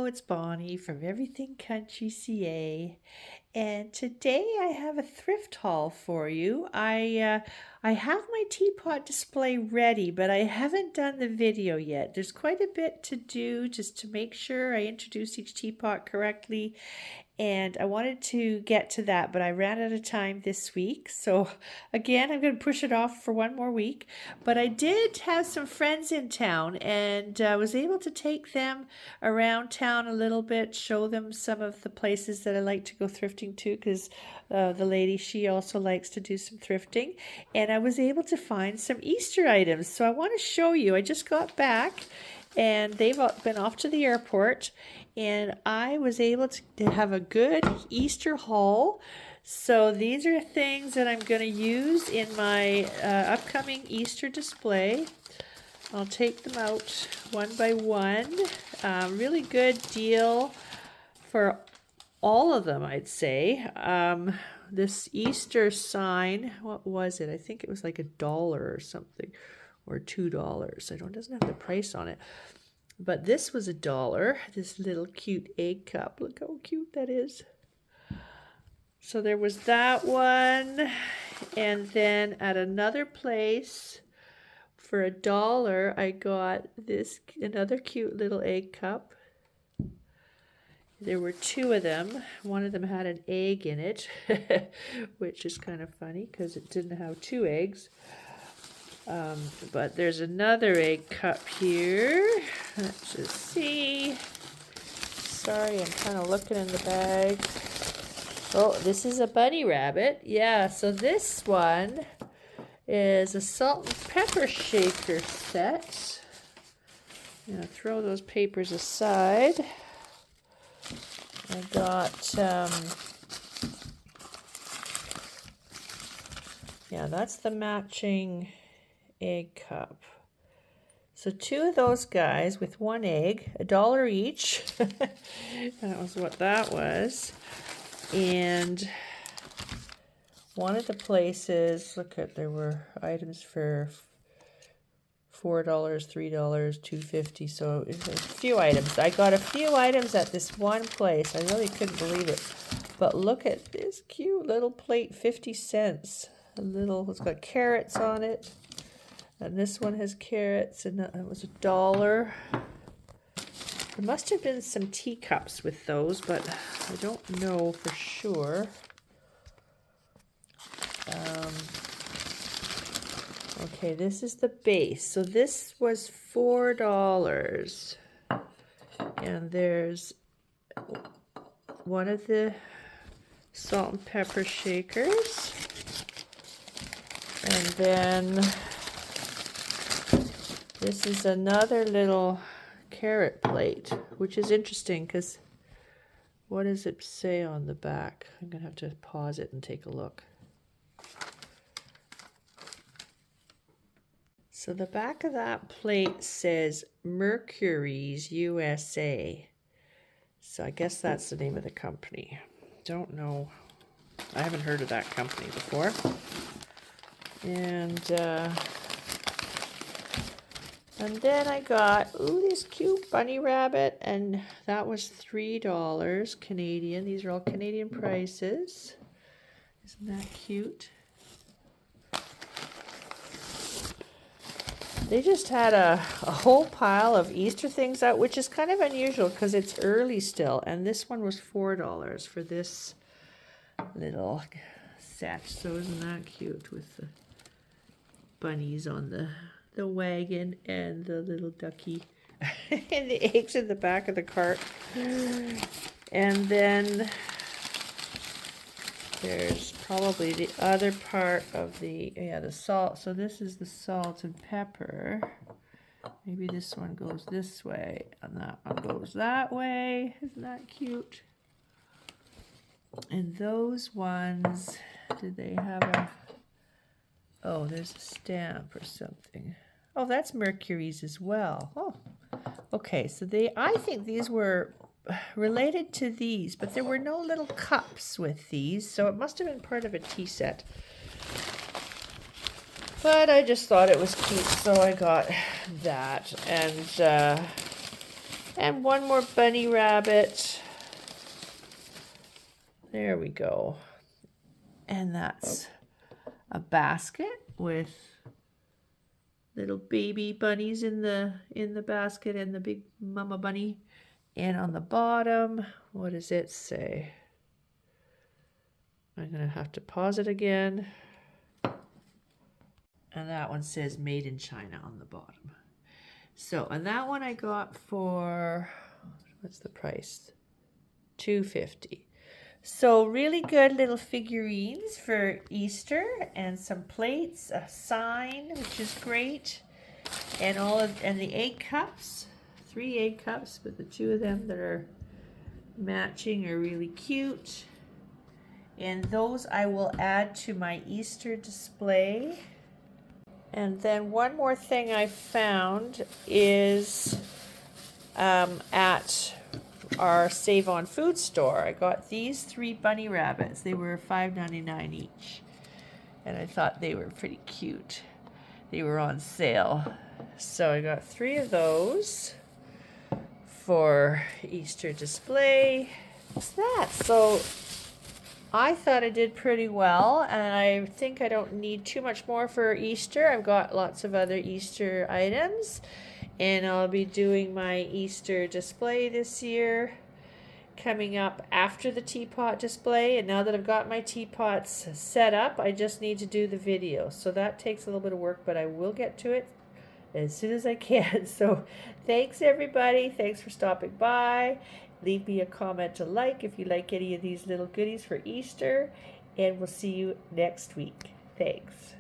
it's Bonnie from Everything Country CA, and today I have a thrift haul for you. I have my teapot display ready, but I haven't done the video yet. There's quite a bit to do just to make sure I introduce each teapot correctly, and I wanted to get to that, but I ran out of time this week. So again, I'm going to push it off for one more week. But I did have some friends in town, and I was able to take them around town a little bit, show them some of the places that I like to go thrifting to, because the lady, she also likes to do some thrifting. And I was able to find some Easter items. So I want to show you. I just got back, and they've been off to the airport, and I was able to have a good Easter haul. So these are things that I'm going to use in my upcoming Easter display. I'll take them out one by one. Really good deal for all of them, I'd say. This Easter sign, what was it? I think it was like $1 or something, or $2. It doesn't have the price on it. But this was $1, this little cute egg cup. Look how cute that is. So there was that one. And then at another place, for $1, I got this, another cute little egg cup. There were two of them. One of them had an egg in it, which is kind of funny because it didn't have two eggs. But there's another egg cup here. Let's just see. Sorry, I'm kind of looking in the bag. Oh, this is a bunny rabbit. Yeah, so this one is a salt and pepper shaker set. I'm going to throw those papers aside. I got, yeah, that's the matching egg cup. So two of those guys with one egg, $1 each. That was what that was. And one of the places, look at, there were items for $4, $3, $2.50. So it was a few items. I got a few items at this one place. I really couldn't believe it. But look at this cute little plate, 50 cents. A little, it's got carrots on it. And this one has carrots, and that was $1. There must have been some teacups with those, but I don't know for sure. Okay, this is the base. So this was $4. And there's one of the salt and pepper shakers. And then this is another little carrot plate, which is interesting because what does it say on the back? I'm going to have to pause it and take a look. So the back of that plate says Mercury's USA. So I guess that's the name of the company. Don't know. I haven't heard of that company before. And then I got, ooh, this cute bunny rabbit, and that was $3 Canadian. These are all Canadian prices. Isn't that cute? They just had a whole pile of Easter things out, which is kind of unusual because it's early still. And this one was $4 for this little set. So isn't that cute with the bunnies on the wagon and the little ducky and the eggs in the back of the cart. And then there's probably the other part of the, yeah, the salt. So this is the salt and pepper. Maybe this one goes this way and that one goes that way. Isn't that cute? And those ones, did they have a, oh, there's a stamp or something. Oh, that's Mercury's as well. Oh, okay. So I think these were related to these, but there were no little cups with these, so it must have been part of a tea set. But I just thought it was cute, so I got that. And And one more bunny rabbit. There we go. And that's a basket with little baby bunnies in the basket and the big mama bunny. And on the bottom, what does it say? I'm gonna have to pause it again. And that one says made in China on the bottom. So, and that one I got for, what's the price? $2.50. So really good little figurines for Easter, and some plates, a sign, which is great, and the egg cups, 3 egg cups, but the 2 of them that are matching are really cute. And those I will add to my Easter display. And then one more thing I found is at our Save on Food store. I got these 3 bunny rabbits. They were $5.99 each. And I thought they were pretty cute. They were on sale. So I got 3 of those for Easter display. What's that? So I thought I did pretty well, and I think I don't need too much more for Easter. I've got lots of other Easter items, and I'll be doing my Easter display this year coming up after the teapot display. And now that I've got my teapots set up, I just need to do the video. So that takes a little bit of work, but I will get to it as soon as I can. So thanks everybody. Thanks for stopping by. Leave me a comment to like if you like any of these little goodies for Easter, and we'll see you next week. Thanks.